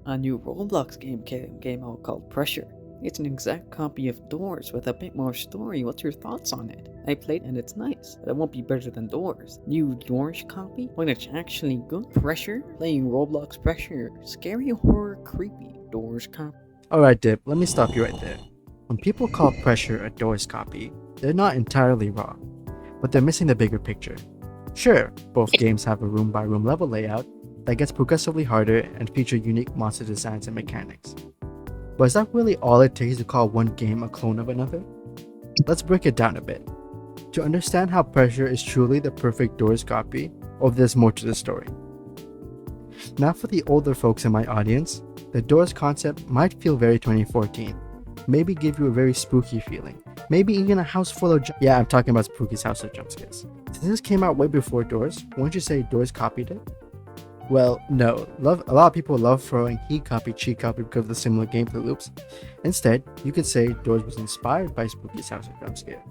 A new Roblox game came out called Pressure. It's an exact copy of Doors with a bit more story. What's your thoughts on it? I played and it's nice, but it won't be better than Doors. New Doors copy? When it's actually good? Pressure? Playing Roblox Pressure. Scary horror creepy. Doors copy? Alright, Dip, let me stop you right there. When people call Pressure a Doors copy, they're not entirely wrong, but they're missing the bigger picture. Sure, both games have a room by room level layout that gets progressively harder and feature unique monster designs and mechanics. But is that really all it takes to call one game a clone of another? Let's break it down a bit. To understand how Pressure is truly the perfect Doors copy, or if there's more to the story. Now for the older folks in my audience, the Doors concept might feel very 2014, maybe give you a very spooky feeling, maybe even a house full of yeah, I'm talking about Spooky's House of Jump Scares. Since this came out way before Doors, won't you say Doors copied it? Well, no. A lot of people love throwing he copied, she copied because of the similar gameplay loops. Instead, you could say Doors was inspired by Spooky's House of Jump Scare.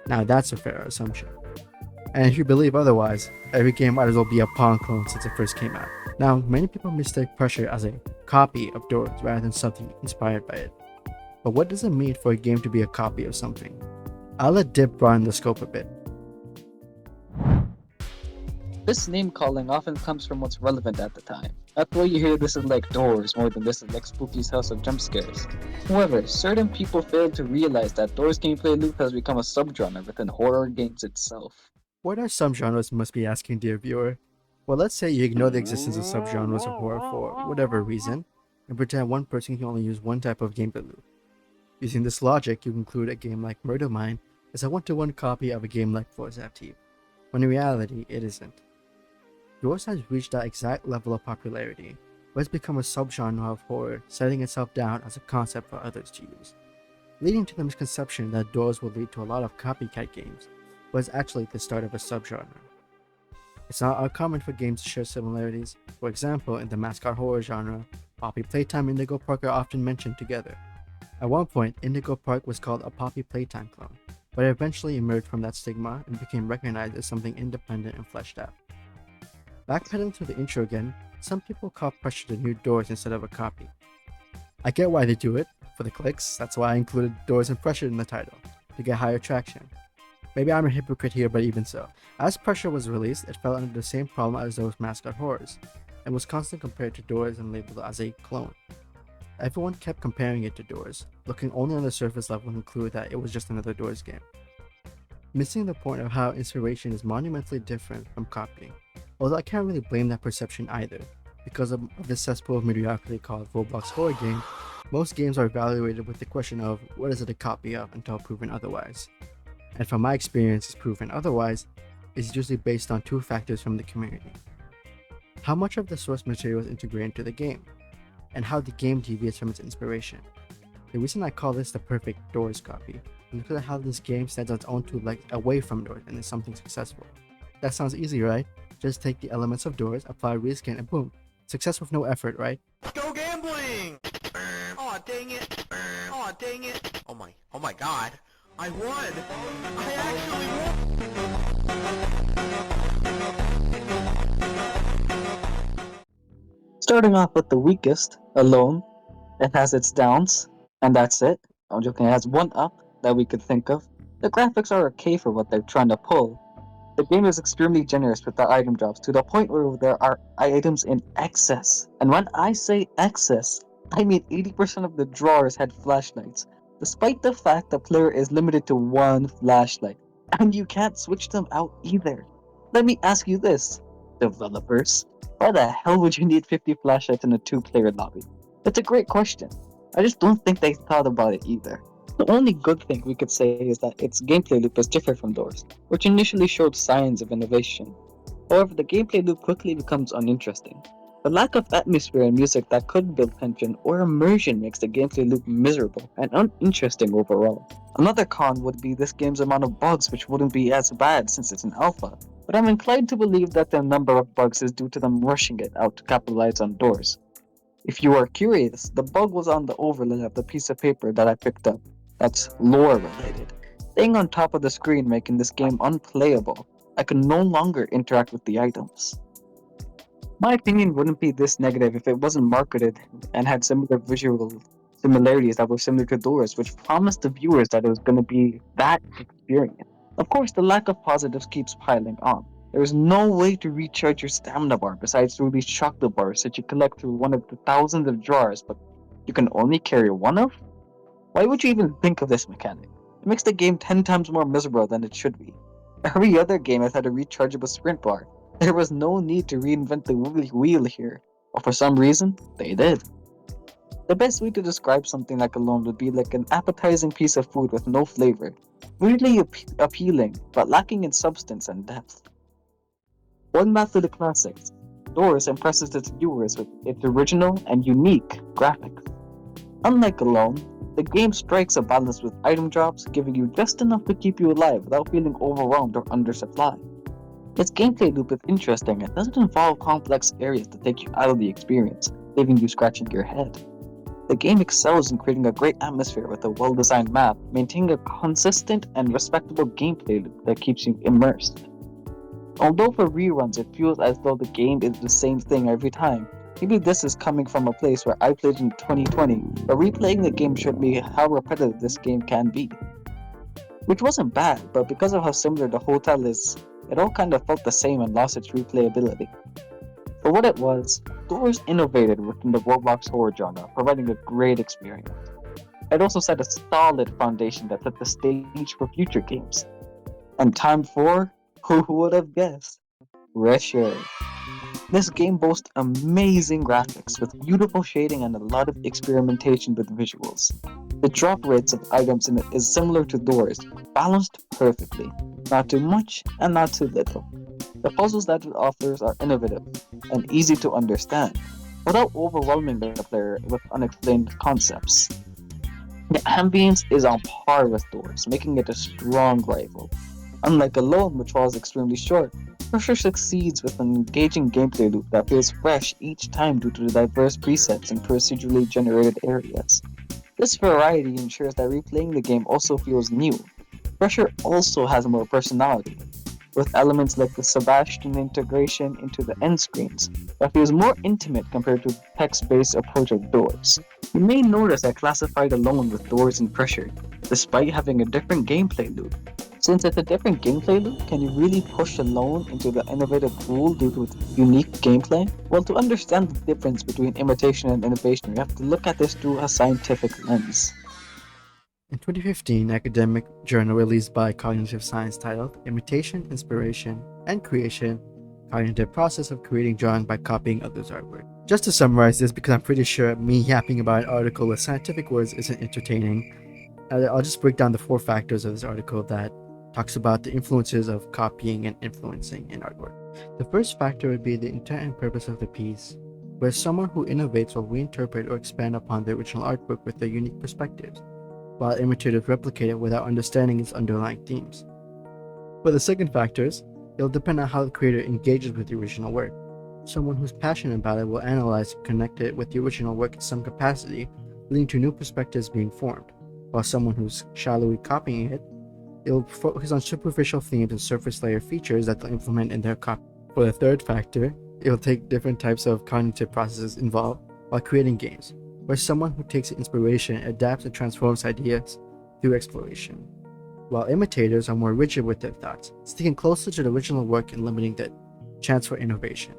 Now that's a fair assumption. And if you believe otherwise, every game might as well be a pawn clone since it first came out. Now, many people mistake Pressure as a copy of Doors rather than something inspired by it. But what does it mean for a game to be a copy of something? I'll let Dip broaden the scope a bit. This name calling often comes from what's relevant at the time. That's why you hear this is like Doors more than this is like Spooky's House of Jump Scares. However, certain people fail to realize that Doors gameplay loop has become a subgenre within horror games itself. What are subgenres, must be asking, dear viewer? Well, let's say you ignore the existence of subgenres of horror for whatever reason, and pretend one person can only use one type of gameplay loop. Using this logic, you conclude a game like Murder Mine is a one-to-one copy of a game like Floors Active, when in reality, it isn't. Doors has reached that exact level of popularity, where it's become a subgenre of horror, setting itself down as a concept for others to use, leading to the misconception that Doors will lead to a lot of copycat games, but it's actually the start of a subgenre. It's not uncommon for games to share similarities. For example, in the mascot horror genre, Poppy Playtime and Indigo Park are often mentioned together. At one point, Indigo Park was called a Poppy Playtime clone, but it eventually emerged from that stigma and became recognized as something independent and fleshed out. Backpedaling to the intro again, some people call Pressure the new Doors instead of a copy. I get why they do it, for the clicks. That's why I included Doors and Pressure in the title, to get higher traction. Maybe I'm a hypocrite here, but even so. As Pressure was released, it fell under the same problem as those mascot horrors, and was constantly compared to Doors and labeled as a clone. Everyone kept comparing it to Doors, looking only on the surface level to conclude that it was just another Doors game, missing the point of how inspiration is monumentally different from copying. Although I can't really blame that perception either. Because of the cesspool of mediocrity called Roblox horror game, most games are evaluated with the question of what is it a copy of until proven otherwise. And from my experience, it's proven otherwise is usually based on two factors from the community. How much of the source material is integrated into the game, and how the game deviates from its inspiration. The reason I call this the perfect Doors copy is because of how this game stands on its own two legs away from Doors and is something successful. That sounds easy, right? Just take the elements of Doors, apply reskin, and boom. Success with no effort, right? Go gambling! Aw, dang it! Aw, dang it! Oh my god. I won! I actually won! Starting off with the weakest, Alone, it has its downs, and that's it. I'm joking, it has one up that we could think of. The graphics are okay for what they're trying to pull. The game is extremely generous with the item drops to the point where there are items in excess. And when I say excess, I mean 80% of the drawers had flashlights, despite the fact the player is limited to one flashlight. And you can't switch them out either. Let me ask you this, developers. Why the hell would you need 50 flashlights in a 2-player lobby? It's a great question. I just don't think they thought about it either. The only good thing we could say is that its gameplay loop is different from Doors, which initially showed signs of innovation. However, the gameplay loop quickly becomes uninteresting. The lack of atmosphere and music that could build tension or immersion makes the gameplay loop miserable and uninteresting overall. Another con would be this game's amount of bugs, which wouldn't be as bad since it's an alpha, but I'm inclined to believe that the number of bugs is due to them rushing it out to capitalize on Doors. If you are curious, the bug was on the overlay of the piece of paper that I picked up. That's lore related, staying on top of the screen making this game unplayable. I could no longer interact with the items. My opinion wouldn't be this negative if it wasn't marketed and had similar visual similarities that were similar to Doors, which promised the viewers that it was going to be that experience. Of course, the lack of positives keeps piling on. There is no way to recharge your stamina bar besides through these chocolate bars that you collect through one of the thousands of jars, but you can only carry one of? Why would you even think of this mechanic? It makes the game 10 times more miserable than it should be. Every other game has had a rechargeable sprint bar. There was no need to reinvent the wheel here, but for some reason, they did. The best way to describe something like Alone would be like an appetizing piece of food with no flavor, weirdly appealing, but lacking in substance and depth. Going back to the classics, Doors impresses its viewers with its original and unique graphics. Unlike Alone, the game strikes a balance with item drops, giving you just enough to keep you alive without feeling overwhelmed or undersupplied. Its gameplay loop is interesting and doesn't involve complex areas that take you out of the experience, leaving you scratching your head. The game excels in creating a great atmosphere with a well-designed map, maintaining a consistent and respectable gameplay loop that keeps you immersed. Although for reruns it feels as though the game is the same thing every time, maybe this is coming from a place where I played in 2020, but replaying the game showed me how repetitive this game can be. Which wasn't bad, but because of how similar the hotel is, it all kind of felt the same and lost its replayability. For what it was, Doors innovated within the Roblox horror genre, providing a great experience. It also set a solid foundation that set the stage for future games. And time for, who would have guessed? Pressure. This game boasts amazing graphics with beautiful shading and a lot of experimentation with visuals. The drop rates of items in it is similar to Doors, balanced perfectly, not too much and not too little. The puzzles that it offers are innovative and easy to understand, without overwhelming the player with unexplained concepts. The ambience is on par with Doors, making it a strong rival. Unlike Alone, which was extremely short, Pressure succeeds with an engaging gameplay loop that feels fresh each time due to the diverse presets and procedurally generated areas. This variety ensures that replaying the game also feels new. Pressure also has more personality, with elements like the Sebastian integration into the end screens that feels more intimate compared to the text-based approach of Doors. You may notice I classified Alone with Doors and Pressure, despite having a different gameplay loop. Since it's a different gameplay loop, can you really push Alone into the innovative pool due to its unique gameplay? Well, to understand the difference between imitation and innovation, you have to look at this through a scientific lens. In 2015, an academic journal released by Cognitive Science titled Imitation, Inspiration, and Creation: Cognitive Process of Creating Drawing by Copying Others' Artwork. Just to summarize this, because I'm pretty sure me yapping about an article with scientific words isn't entertaining, I'll just break down the 4 factors of this article that talks about the influences of copying and influencing in artwork. The first factor would be the intent and purpose of the piece, where someone who innovates will reinterpret or expand upon the original artwork with their unique perspectives, while imitators replicate it without understanding its underlying themes. For the second factors, it'll depend on how the creator engages with the original work. Someone who's passionate about it will analyze and connect it with the original work in some capacity, leading to new perspectives being formed, while someone who's shallowly copying it, it'll focus on superficial themes and surface layer features that they'll implement in their copy. For the third factor, it'll take different types of cognitive processes involved while creating games, where someone who takes inspiration adapts and transforms ideas through exploration, while imitators are more rigid with their thoughts, sticking closer to the original work and limiting the chance for innovation.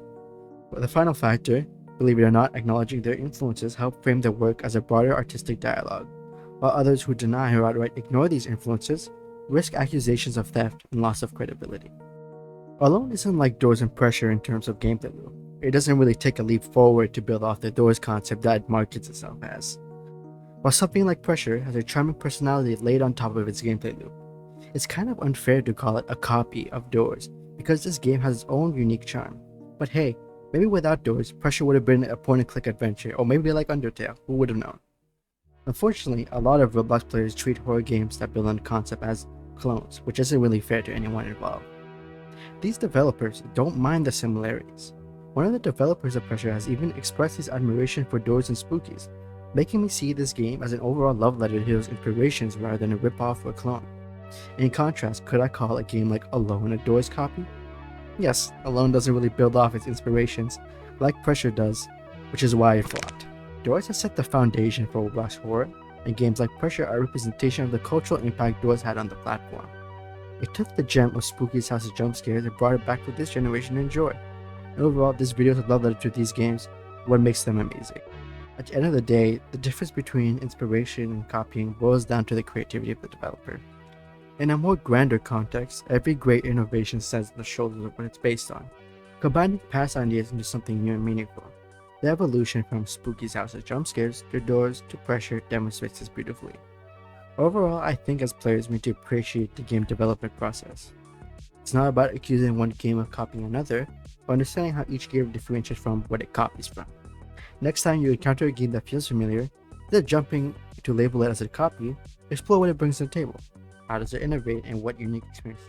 For the final factor, believe it or not, acknowledging their influences help frame their work as a broader artistic dialogue, while others who deny or outright ignore these influences risk accusations of theft and loss of credibility. Alone isn't like Doors and Pressure in terms of gameplay loop. It doesn't really take a leap forward to build off the Doors concept that it markets itself as. While something like Pressure has a charming personality laid on top of its gameplay loop, it's kind of unfair to call it a copy of Doors because this game has its own unique charm. But hey, maybe without Doors, Pressure would have been a point-and-click adventure, or maybe like Undertale, who would have known? Unfortunately, a lot of Roblox players treat horror games that build on concept as clones, which isn't really fair to anyone involved. These developers don't mind the similarities. One of the developers of Pressure has even expressed his admiration for Doors and Spookies, making me see this game as an overall love letter to his inspirations rather than a rip-off or clone. In contrast, could I call a game like Alone a Doors copy? Yes, Alone doesn't really build off its inspirations, like Pressure does, which is why it flopped. Doors has set the foundation for Roblox horror, and games like Pressure are a representation of the cultural impact Doors had on the platform. It took the gem of Spooky's House's jump scares and brought it back for this generation to enjoy. And overall, this video is a love letter to these games, what makes them amazing. At the end of the day, the difference between inspiration and copying boils down to the creativity of the developer. In a more grander context, every great innovation stands on the shoulders of what it's based on, combining past ideas into something new and meaningful. The evolution from Spooky's House's jump scares to Doors to Pressure demonstrates this beautifully. Overall, I think as players we need to appreciate the game development process. It's not about accusing one game of copying another, but understanding how each game differentiates from what it copies from. Next time you encounter a game that feels familiar, instead of jumping to label it as a copy, explore what it brings to the table. How does it innovate and what unique experiences